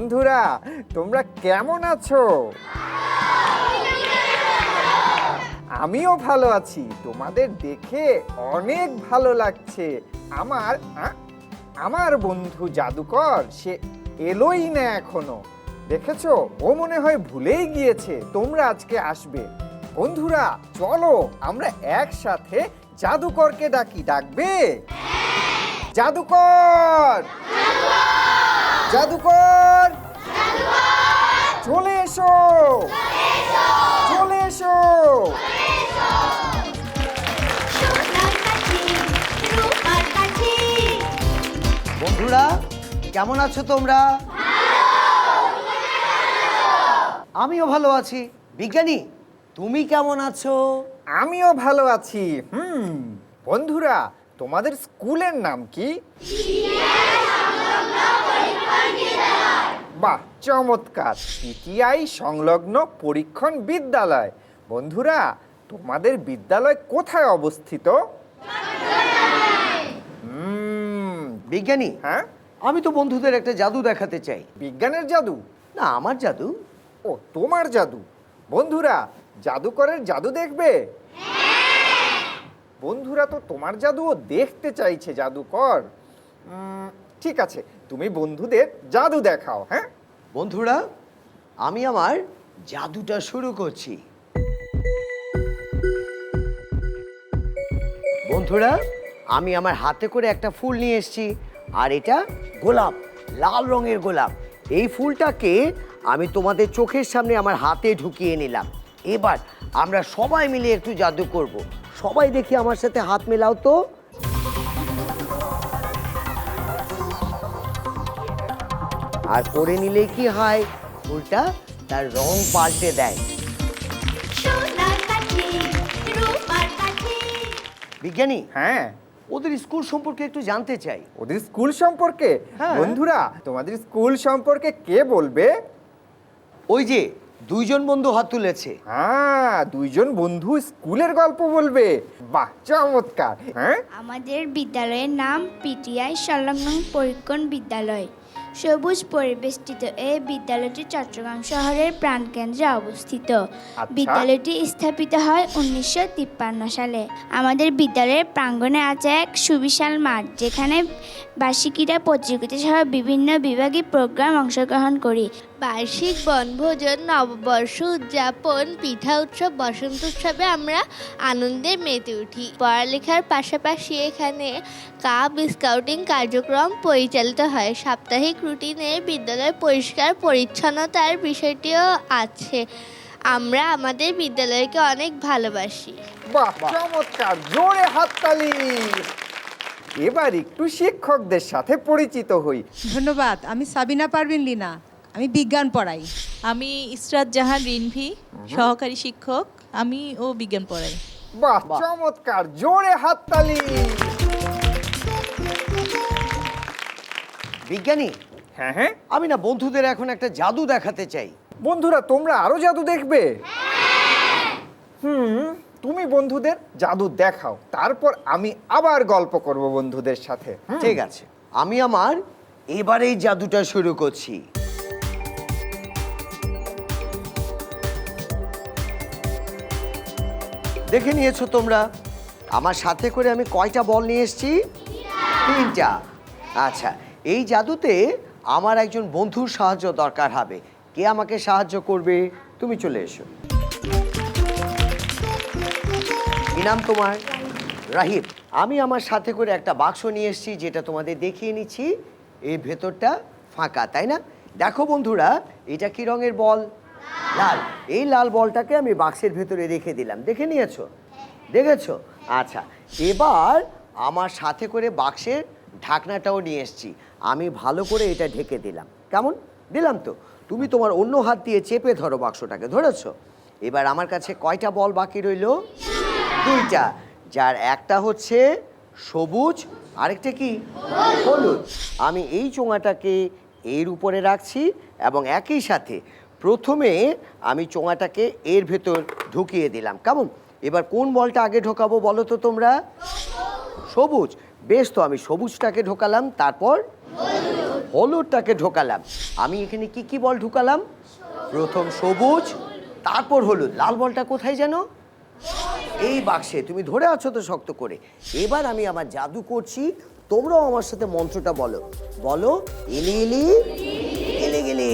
বন্ধুরা তোমরা কেমন আছো? আমিও ভালো আছি। তোমাদের দেখে অনেক ভালো লাগছে। আমার বন্ধু জাদুকর সে এলোই না এখনো। দেখেছো, ও মনে হয় ভুলেই গিয়েছে তোমরা আজকে আসবে। বন্ধুরা চলো আমরা একসাথে জাদুকরকে ডাকি। ডাকবে? জাদুকর, জাদুকর, চলে এসো, চলে এসো। বন্ধুরা কেমন আছো তোমরা? আমিও ভালো আছি। বিজ্ঞানী তুমি কেমন আছো? আমিও ভালো আছি। বন্ধুরা তোমাদের স্কুলের নাম কি? বাহ, চমৎকার। পিটিআই সংলগ্ন পরীক্ষণ বিদ্যালয়। বন্ধুরা তোমাদের বিদ্যালয় কোথায় অবস্থিত? বিজ্ঞানী, হ্যাঁ, আমি তো বন্ধুদের একটা জাদু দেখাতে চাই। বিজ্ঞানের জাদু? না, আমার জাদু। ও, তোমার জাদু। বন্ধুরা জাদুকরের জাদু দেখবে? বন্ধুরা তো তোমার জাদুও দেখতে চাইছে জাদুকর। ঠিক আছে, তুমি বন্ধুদের জাদু দেখাও। হ্যাঁ বন্ধুরা, আমি আমার জাদুটা শুরু করছি। বন্ধুরা, আমি আমার হাতে করে একটা ফুল নিয়ে এসেছি, আর এটা গোলাপ, লাল রঙের গোলাপ। এই ফুলটাকে আমি তোমাদের চোখের সামনে আমার হাতে ঢুকিয়ে নিলাম। এবার আমরা সবাই মিলে একটু জাদু করব। সবাই দেখি আমার সাথে হাত মেলাও তো। আর করে নিলে কি হয়, ফুলটা তার রং পাল্টে দেয়। বিজ্ঞানী, হ্যাঁ, ওদের স্কুল সম্পর্কে একটু জানতে চাই। ওদের স্কুল সম্পর্কে? হ্যাঁ। বন্ধুরা তোমাদের স্কুল সম্পর্কে কে বলবে? ওই যে দুইজন বন্ধু হাত তুলেছে। হ্যাঁ, দুইজন বন্ধু স্কুলের গল্প বলবে। বাহ, চমৎকার। হ্যাঁ, আমাদের বিদ্যালয়ের নাম পিটিআই সংলগ্ন পরীক্ষণ বিদ্যালয়। সবুজ পরিবেষ্টিত এই বিদ্যালয়টি চট্টগ্রাম শহরের প্রাণকেন্দ্রে অবস্থিত। বিদ্যালয়টি স্থাপিত হয় 1953 সালে। আমাদের বিদ্যালয়ের প্রাঙ্গণে আছে এক সুবিশাল মাঠ, যেখানে বার্ষিকীরা প্রতিযোগিতা সহ বিভিন্ন বিভাগীয় প্রোগ্রাম অংশগ্রহণ করি। বার্ষিক বনভোজন, নববর্ষ উদযাপন, পিঠা উৎসব, বসন্ত উৎসবে আমরা আনন্দে মেতে উঠি। পড়ালেখার পাশাপাশি এখানে কাপ স্কাউটিং কার্যক্রম পরিচালিত হয়। সাপ্তাহিক রুটিনে বিদ্যালয় পরিষ্কার পরিচ্ছন্নতার বিষয়টিও আছে। আমরা আমাদের বিদ্যালয়কে অনেক ভালোবাসি। বাহ, চমৎকার। জোরে হাততালি। এবার একটু শিক্ষকদের সাথে পরিচিত হই। ধন্যবাদ। আমি সাবিনা পারভিন লিনা, আমি বিজ্ঞান পড়াই। আমি ইসরাত জাহান রিনভি, সহকারী শিক্ষক। আমি ও বিজ্ঞান পড়াই। বাহ, চমৎকার। জোরে হাততালি। বিজ্ঞানী, হ্যাঁ হ্যাঁ, আমি না বন্ধুদের এখন একটা জাদু দেখাতে চাই। বন্ধুরা তোমরা আরো জাদু দেখবে? তুমি বন্ধুদের জাদু দেখাও, তারপর আমি আবার গল্প করব বন্ধুদের সাথে। ঠিক আছে, আমি আমার এবারে এই জাদুটা শুরু করছি। দেখে নিয়েছো তোমরা আমার সাথে করে আমি কয়টা বল নিয়ে এসেছি? 3টা। আচ্ছা, এই জাদুতে আমার একজন বন্ধুর সাহায্য দরকার হবে। কে আমাকে সাহায্য করবে? তুমি চলে এসো। কি নাম তোমার? রাহিব। আমি আমার সাথে করে একটা বাক্স নিয়ে এসেছি, যেটা তোমাদের দেখিয়ে নিচ্ছি। এই ভেতরটা ফাঁকা, তাই না? দেখো বন্ধুরা, এটা কি রঙের বল? লাল। এই লাল বলটাকে আমি বাক্সের ভেতরে রেখে দিলাম। দেখে নিয়েছো? দেখেছো? আচ্ছা, এবার আমার সাথে করে বাক্সের ঢাকনাটাও নিয়ে এসেছি। আমি ভালো করে এটা ঢেকে দিলাম। কেমন দিলাম তো? তুমি তোমার অন্য হাত দিয়ে চেপে ধরো বাক্সটাকে। ধরেছো? এবার আমার কাছে কয়টা বল বাকি রইল? 2টা, যার একটা হচ্ছে সবুজ, আরেকটা কি? হলুদ। আমি এই চোঙাটাকে এর উপরে রাখছি এবং একই সাথে প্রথমে আমি চোঙাটাকে এর ভেতর ঢুকিয়ে দিলাম। কেমন? এবার কোন বলটা আগে ঢোকাবো বলো তো তোমরা? সবুজ। বেশ, তো আমি সবুজটাকে ঢোকালাম, তারপর হলুদটাকে ঢোকালাম। আমি এখানে কি কি বল ঢুকালাম? প্রথম সবুজ, তারপর হলুদ। লাল বলটা কোথায় যেন? এই বাক্সে। তুমি ধরে আছো তো শক্ত করে। এবার আমি আমার জাদু করছি, তোমরাও আমার সাথে মন্ত্রটা বলো। বলো, এলি এলি এলি গেলি,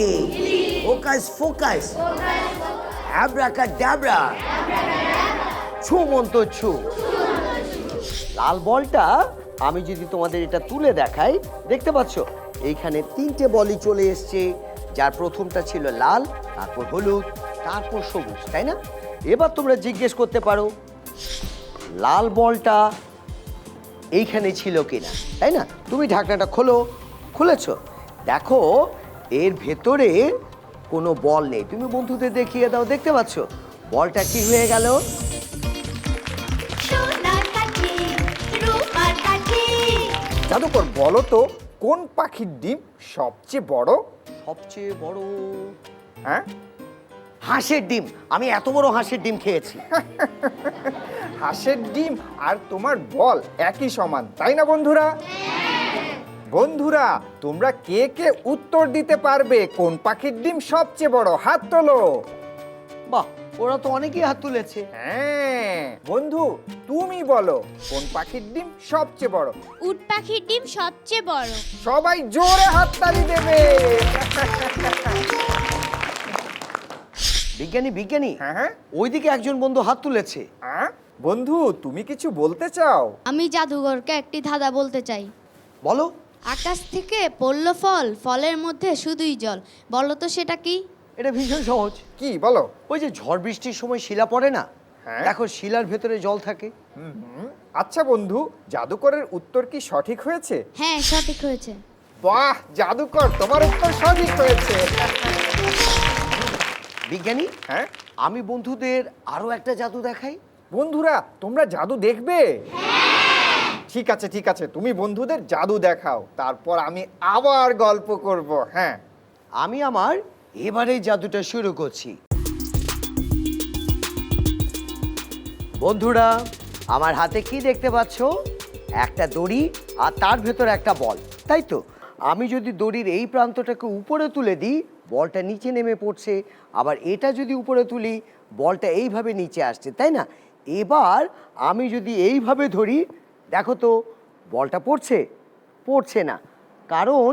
ফোকাস ফোকাস, অ্যাব্রাকাডাব্রা, ছু মন্ত্র ছু। লাল বলটা আমি যদি তোমাদের এটা তুলে দেখাই, দেখতে পাচ্ছ এইখানে 3টে বলই চলে এসছে, যার প্রথমটা ছিল লাল, তারপর হলুদ, তারপর সবুজ, তাই না? এবার তোমরা জিজ্ঞেস করতে পারো লাল বলটা এইখানে ছিল কিনা, তাই না? তুমি ঢাকনাটা খোলো। খুলেছো? দেখো এর ভেতরে কোনো বল নেই। তুমি বন্ধুদের দেখিয়ে দাও, দেখতে পাচ্ছ বলটা কি হয়ে গেল? জাদুকর বলো তো কোন পাখির ডিম সবচেয়ে বড়? সবচেয়ে বড় হ্যাঁ, হাঁসের ডিম। আমি এত বড় হাঁসের ডিম খেয়েছি। হাঁসের ডিম আর তোমার বল একই সমান, তাই না বন্ধুরা? বন্ধুরা, তোমরা কে কে উত্তর দিতে পারবে কোন পাখির ডিম সবচেয়ে বড়? হাত তোলো। বাহ, ওরা তো অনেকেই হাত তুলেছে। হ্যাঁ বন্ধু, তুমি বলো কোন পাখির ডিম সবচেয়ে বড়? উট পাখির ডিম সবচেয়ে বড়। সবাই জোরে হাততালি দেবে। বিজ্ঞানী বিজ্ঞানী, হ্যাঁ হ্যাঁ, ওইদিকে একজন বন্ধু হাত তুলেছে। হ্যাঁ? বন্ধু, তুমি কিছু বলতে চাও? আমি জাদুঘরকে একটি ধাঁধা বলতে চাই। বলো। আকাশ থেকে পড়ল ফল, ফলের মধ্যে শুধুই জল, বলো তো সেটা কি? এটা ভীষণ সহজ। কি বলো? ওই যে ঝড় বৃষ্টির সময় শিলা পড়ে না, হ্যাঁ। দেখো শিলার ভেতরে জল থাকে। আচ্ছা বন্ধু, জাদুকরের উত্তর কি সঠিক হয়েছে? হ্যাঁ, সঠিক হয়েছে। বাহ জাদুকর, তোমার উত্তর সঠিক হয়েছে। বিজ্ঞানী, হ্যাঁ আমি বন্ধুদের আরো একটা জাদু দেখাই। বন্ধুরা, তোমরা জাদু দেখবে? ঠিক আছে ঠিক আছে, তুমি বন্ধুদের জাদু দেখাও, তারপর আমি আবার গল্প করব। হ্যাঁ, আমি আমার এবারে জাদুটা শুরু করছি। বন্ধুরা, আমার হাতে কি দেখতে পাচ্ছ? একটা দড়ি আর তার ভেতর একটা বল, তাই তো? আমি যদি দড়ির এই প্রান্তটাকে উপরে তুলে দিই, বলটা নিচে নেমে পড়ছে। আবার এটা যদি উপরে তুলি, বলটা এইভাবে নিচে আসছে, তাই না? এবার আমি যদি এইভাবে ধরি, দেখো তো বলটা পড়ছে? পড়ছে না, কারণ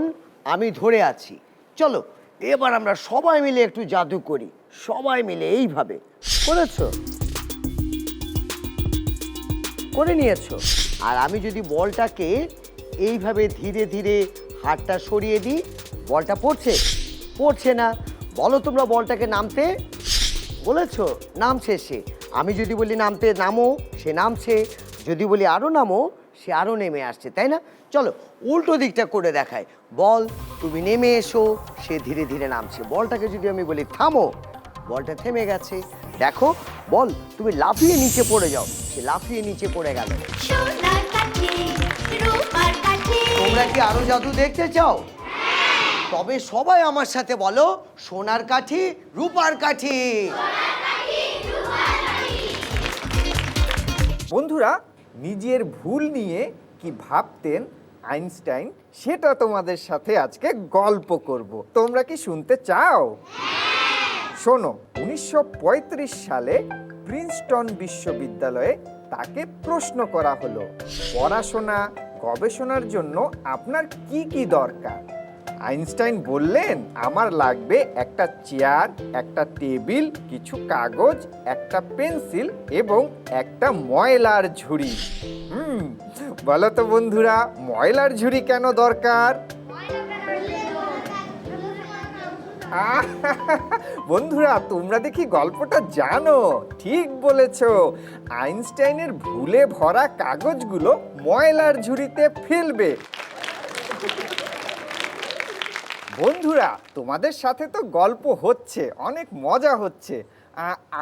আমি ধরে আছি। চলো এবার আমরা সবাই মিলে একটু জাদু করি, সবাই মিলে এইভাবে। করেছো? করে নিয়েছো? আর আমি যদি বলটাকে এইভাবে ধীরে ধীরে হাতটা সরিয়ে দিই, বলটা পড়ছে? পড়ছে না। বলো তোমরা বলটাকে নামতে বলেছো? নামছে সে। আমি যদি বলি নামতে, নামো, সে নামছে। যদি বলি আরও নামো, সে আরও নেমে আসছে, তাই না? চলো উল্টো দিকটা করে দেখায়। বল তুমি নেমে এসো, সে ধীরে ধীরে নামছে। বলটাকে যদি আমি বলি থামো, বলটা থেমে গেছে। দেখো, বল তুমি লাফিয়ে নিচে পড়ে যাও, সে লাফিয়ে নিচে পড়ে গেল। তোমরা কি আরো জাদু দেখতে চাও? তবে সবাই আমার সাথে বলো, সোনার কাঠি, রূপার কাঠি। বন্ধুরা, নিজের ভুল নিয়ে কি ভাবতেন আইনস্টাইন, সেটা তোমাদের সাথে আজকে গল্প করব। তোমরা কি শুনতে চাও? শোনো, 1935 সালে প্রিন্সটন বিশ্ববিদ্যালয়ে তাকে প্রশ্ন করা হলো, পড়াশোনা গবেষণার জন্য আপনার কি কি দরকার? আইনস্টাইন বললেন, আমার লাগবে একটা চেয়ার, একটা টেবিল, কিছু কাগজ, একটা পেন্সিল এবং একটা ময়লার ঝুড়ি। বলো তো বন্ধুরা, ময়লার ঝুড়ি কেন দরকার? বন্ধুরা, তোমরা দেখি গল্পটা জানো। ঠিক বলেছো, আইনস্টাইনের ভুলে ভরা কাগজগুলো ময়লার ঝুড়িতে ফেলবে। বন্ধুরা, তোমাদের সাথে তো গল্প হচ্ছে, অনেক মজা হচ্ছে।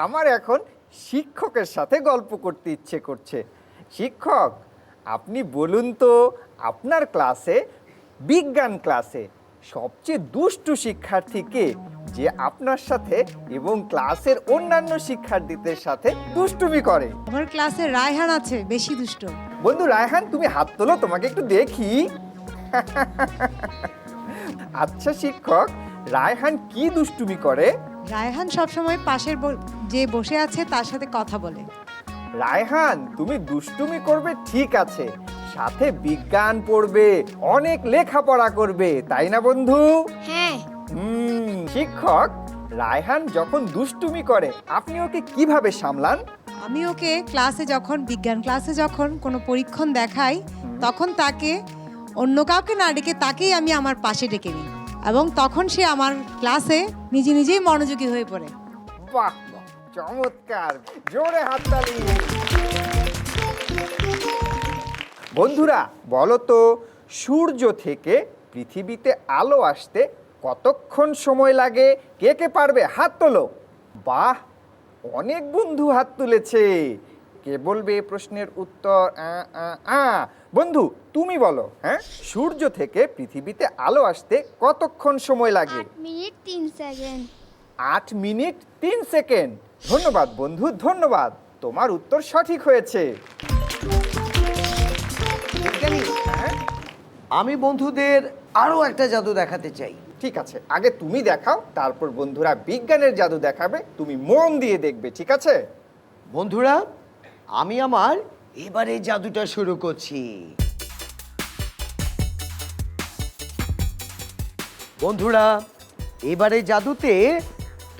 আমার এখন শিক্ষকের সাথে গল্প করতে ইচ্ছে করছে। শিক্ষক, আপনি বলুন তো, আপনার ক্লাসে, বিজ্ঞান ক্লাসে সবচেয়ে দুষ্টু শিক্ষার্থী কে, যে আপনার সাথে এবং ক্লাসের অন্যান্য শিক্ষার্থীদের সাথে দুষ্টুমি করে? আমার ক্লাসে রায়হান আছে, বেশি দুষ্ট। বন্ধু রায়হান, তুমি হাত তোলো, তোমাকে একটু দেখি। আচ্ছা শিক্ষক, রায়হান কি দুষ্টুমি করে? রায়হান সবসময় পাশের যে বসে আছে তার সাথে কথা বলে। রায়হান, তুমি দুষ্টুমি করবে ঠিক আছে, সাথে বিজ্ঞান পড়বে, অনেক লেখাপড়া করবে, তাই না বন্ধু? হ্যাঁ। শিক্ষক, রায়হান যখন দুষ্টুমি করে আপনি ওকে কিভাবে সামলান? আমি ওকে বিজ্ঞান ক্লাসে যখন কোনো পরীক্ষণ দেখাই, তখন তাকে অন্য কাউকে না ডেকে তাকেই আমি আমার পাশে ডেকে নিই, এবং তখন সে আমার ক্লাসে নিজেই মনোযোগী হয়ে পড়ে। বাহ, চমৎকার, জোরে হাততালি। বন্ধুরা বলো তো, সূর্য থেকে পৃথিবীতে আলো আসতে কতক্ষণ সময় লাগে? কে কে পারবে? হাত তোলো। বাহ, অনেক বন্ধু হাত তুলেছে। কে বলবে এই প্রশ্নের উত্তর? বন্ধু তুমি বলো। হ্যাঁ, সূর্য থেকে পৃথিবীতে আলো আসতে কতক্ষণ সময় লাগে? 8 মিনিট 3 সেকেন্ড। 8 minute 3 second. ধন্যবাদ বন্ধু, ধন্যবাদ, তোমার উত্তর সঠিক হয়েছে। বিজ্ঞানী, হ্যাঁ, আমি বন্ধুদের আরো একটা জাদু দেখাতে চাই। ঠিক আছে, আগে তুমি দেখাও, তারপর বন্ধুরা বিজ্ঞানের জাদু দেখাবে, তুমি মন দিয়ে দেখবে, ঠিক আছে? বন্ধুরা, আমি আমার এবারে জাদুটা শুরু করছি। বন্ধুরা, এবারে জাদুতে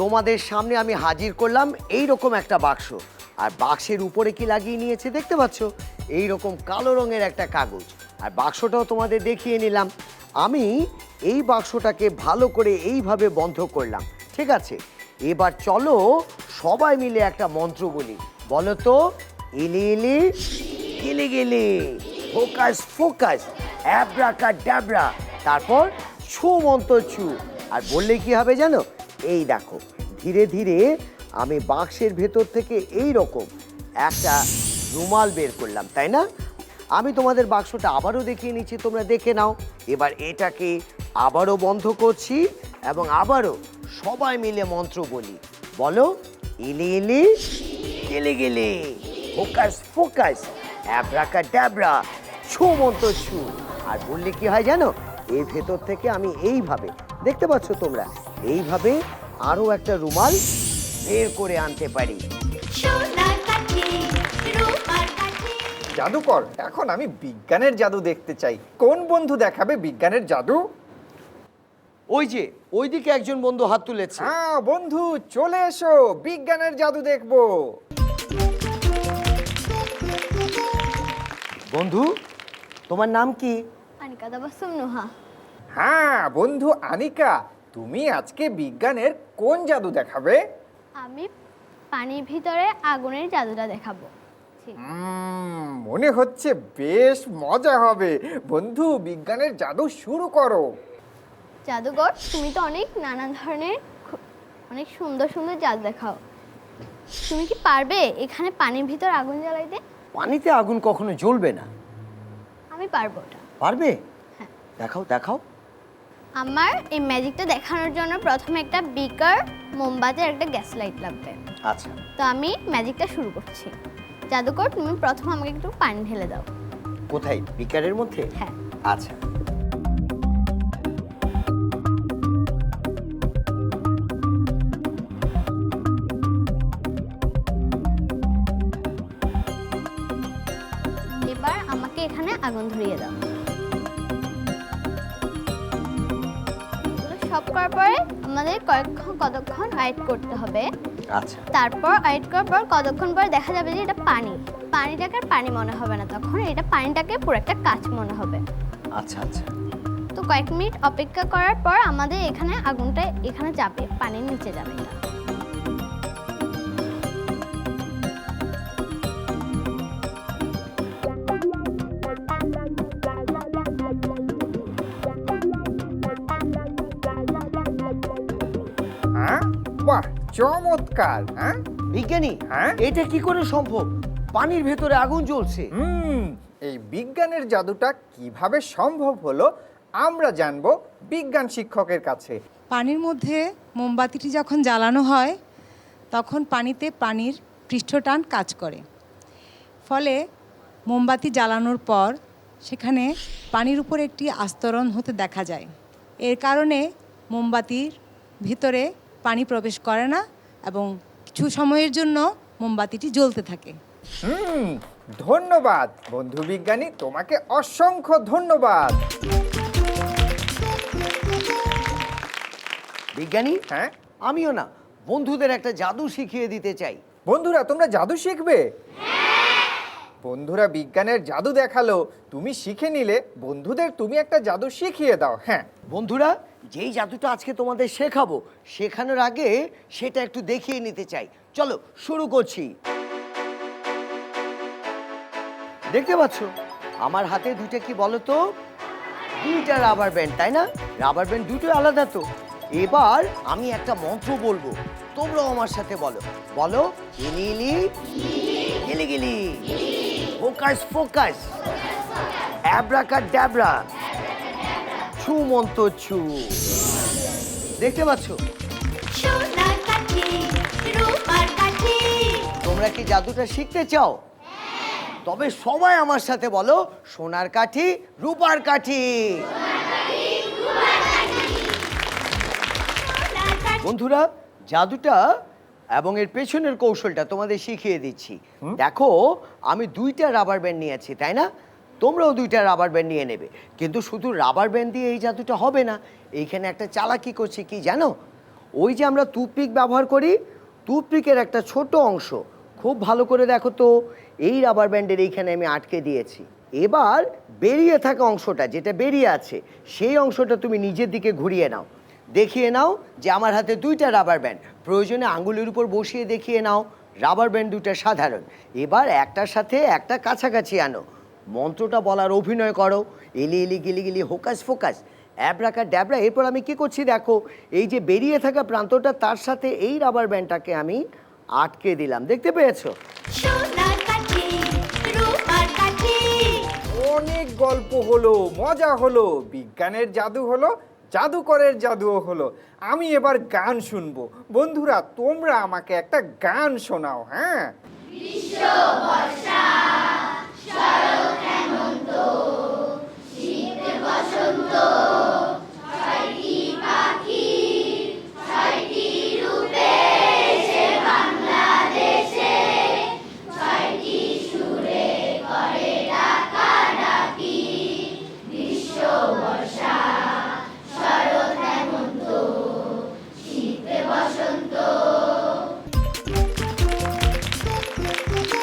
তোমাদের সামনে আমি হাজির করলাম এই রকম একটা বাক্স, আর বাক্সের উপরে কি লাগিয়ে নিয়েছে দেখতে পাচ্ছ? এই রকম কালো রঙের একটা কাগজ, আর বাক্সটাও তোমাদের দেখিয়ে নিলাম। আমি এই বাক্সটাকে ভালো করে এইভাবে বন্ধ করলাম, ঠিক আছে? এবার চলো সবাই মিলে একটা মন্ত্র বলি। বলো তো, ইলি ইলি গেলে গেলে, ফোকাস ফোকাস, অ্যাব্রাকাডাব্রা, তারপর ছু মন্ত্র ছু। আর বললে কি হবে জানো? এই দেখো, ধীরে ধীরে আমি বাক্সের ভেতর থেকে এই রকম একটা রুমাল বের করলাম, তাই না? আমি তোমাদের বাক্সটা আবারও দেখিয়ে নিচ্ছি, তোমরা দেখে নাও। এবার এটাকে আবারও বন্ধ করছি এবং আবারও সবাই মিলে মন্ত্র বলি। বলো, ইলি ইলি গেলে গেলে, ফোকাস ফোকাস, অ্যাব্রাকাডাব্রা, ছু মন্ত্র ছু। আর বললে কি হয় জানো? এর ভেতর থেকে আমি এইভাবে, দেখতে পাচ্ছ তোমরা, এইভাবে আরও একটা রুমাল বের করে আনতে পারি। জাদুকর, এখন আমি বিজ্ঞানের জাদু দেখতে চাই। কোন বন্ধু দেখাবে বিজ্ঞানের জাদু? ওই যে ওইদিকে একজন বন্ধু হাত তুলেছে। হ্যাঁ বন্ধু, চলে এসো, বিজ্ঞানের জাদু দেখবো। বন্ধু, তোমার নাম কি? আনিকা তাবাসসুম নুহা। হ্যাঁ বন্ধু আনিকা, তুমি আজকে বিজ্ঞানের কোন জাদু দেখাবে? আমি পানির ভিতরে আগুনের জাদুটা দেখাবো। মনে হচ্ছে বেশ মজা হবে। বন্ধু, বিজ্ঞানের জাদু শুরু করো। জাদুকর, তুমি তো অনেক নানা ধরনের অনেক সুন্দর সুন্দর জাদু দেখাও, তুমি কি পারবে এখানে পানির ভিতর আগুন জ্বালাইতে? পানিতে আগুন কখনো জ্বলবে না। আমি পারবো ওটা। পারবে? হ্যাঁ। দেখাও দেখাও। আমার এই ম্যাজিকটা দেখানোর জন্য প্রথমে একটা বিকার, মোমবাতি আর একটা গ্যাস লাইট লাগবে। আচ্ছা, তো আমি ম্যাজিকটা শুরু করছি। জাদুকর, তুমি প্রথমে আমাকে একটু পানি ঢেলে দাও। কোথায়? বিকারের মধ্যে? হ্যাঁ। আচ্ছা। এবার আমাকে এখানে আগুন ধরিয়ে দাও। সব করার পরে আমাদের কতক্ষণ ওয়েট করতে হবে। আচ্ছা। তারপর ওয়েট করার পর কতক্ষণ পরে দেখা যাবে যে এটা পানিটাকে আর পানি মনে হবে না, তখন এটা পানিটাকে পুরো একটা কাঁচ মনে হবে। আচ্ছা আচ্ছা। তো কয়েক মিনিট অপেক্ষা করার পর আমাদের এখানে আগুনটা এখানে যাবে, পানির নিচে যাবে এটা। হ্যাঁ, বাহ, চমৎকার। হ্যাঁ বিজ্ঞানী, হ্যাঁ? এটা কি করে সম্ভব? পানির ভেতরে আগুন জ্বলছে। এই বিজ্ঞানের জাদুটা কিভাবে সম্ভব হলো আমরা জানবো বিজ্ঞান শিক্ষকের কাছে। পানির মধ্যে মোমবাতিটি যখন জ্বালানো হয়, তখন পানিতে পানির পৃষ্ঠটান কাজ করে। ফলে মোমবাতি জ্বালানোর পর সেখানে পানির উপর একটি আস্তরণ হতে দেখা যায়। এর কারণে মোমবাতির ভিতরে পানি প্রবেশ করে না এবং কিছু সময়ের জন্য মোমবাতিটি জ্বলতে থাকে। ধন্যবাদ বন্ধু বিজ্ঞানী, তোমাকে অসংখ্য ধন্যবাদ। বিজ্ঞানী, হ্যাঁ আমিও না বন্ধুদের একটা জাদু শিখিয়ে দিতে চাই। বন্ধুরা, তোমরা জাদু শিখবে? বন্ধুরা বিজ্ঞানের জাদু দেখালো, তুমি শিখে নিলে বন্ধুদের তুমি একটা জাদু শিখিয়ে দাও। হ্যাঁ বন্ধুরা, যেই জাদুটা আজকে তোমাদের শেখাবো, শেখানোর আগে সেটা একটু দেখিয়ে নিতে চাই। চলো শুরু করছি। দেখতে পাচ্ছ আমার হাতে দুটো, কি বলো তো? দুইটা রাবার ব্যান্ড, তাই না? রাবার ব্যান্ড দুটোই আলাদা তো। এবার আমি একটা মন্ত্র বলবো, তোমরাও আমার সাথে বলো। বলো, ইলি ইলি গিলি গিলি, ফোকাস ফোকাস, অ্যাব্রাকাডাব্রা, ছু মন্ত্র ছু। দেখতে পাচ্ছ? তোমরা কি জাদুটা শিখতে চাও? তবে সবাই আমার সাথে বলো, সোনার কাঠি রূপার কাঠি। বন্ধুরা, জাদুটা এবং এর পেছনের কৌশলটা তোমাদের শিখিয়ে দিচ্ছি। দেখো, আমি দুইটা রাবার ব্যান্ড নিয়েছি, তাই না? তোমরাও দুইটা রাবার ব্যান্ড নিয়ে নেবে। কিন্তু শুধু রাবার ব্যান্ড দিয়ে এই জাদুটা হবে না। এইখানে একটা চালাকি করছি, কি জানো? ওই যে আমরা টুথপিক ব্যবহার করি, টুথপিকের একটা ছোট অংশ, খুব ভালো করে দেখো তো, এই রাবার ব্যান্ডের এইখানে আমি আটকে দিয়েছি। এবার বেরিয়ে থাকা অংশটা, যেটা বেরিয়ে আছে, সেই অংশটা তুমি নিজের দিকে ঘুরিয়ে নাও। দেখিয়ে নাও যে আমার হাতে দুইটা রাবার ব্যান্ড। প্রয়োজনে আঙ্গুলের উপর বসিয়ে দেখিয়ে নাও রাবার ব্যান্ড দুটো সাধারণ। এবার একটার সাথে একটা কাছাকাছি আনো, মন্ত্রটা বলার অভিনয় করো, এলি এলি গিলি গিলি, হোকাস ফোকাস, অ্যাব্রাকাডাব্রা। এরপর আমি কি করছি দেখো, এই যে বেরিয়ে থাকা প্রান্তটা, তার সাথে এই রাবার ব্যান্ডটাকে আমি আটকে দিলাম। দেখতে পেয়েছো? অনেক গল্প হলো, মজা হলো, বিজ্ঞানের জাদু হলো, জাদুকরের জাদুও হলো। আমি এবার গান শুনবো। বন্ধুরা, তোমরা আমাকে একটা গান শোনাও। হ্যাঁ,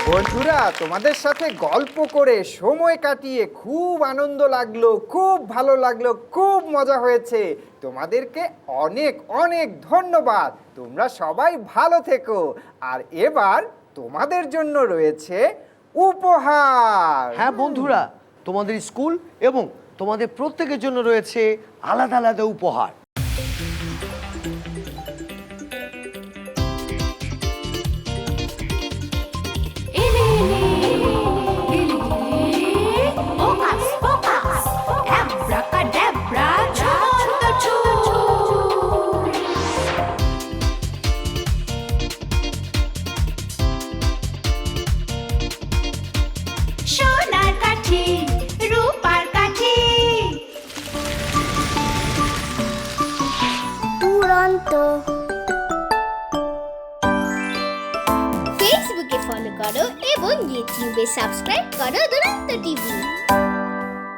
বন্ধুরা, তোমাদের সাথে গল্প করে সময় কাটিয়ে খুব আনন্দ লাগলো, খুব ভালো লাগলো, খুব মজা হয়েছে। তোমাদেরকে অনেক অনেক ধন্যবাদ। তোমরা সবাই ভালো থেকো। আর এবার তোমাদের জন্য রয়েছে উপহার। হ্যাঁ বন্ধুরা, তোমাদের স্কুল এবং তোমাদের প্রত্যেকের জন্য রয়েছে আলাদা আলাদা উপহার। ফেসবুকে ফলো করো এবং ইউটিউবে সাবস্ক্রাইব করো দুরন্ত টিভি।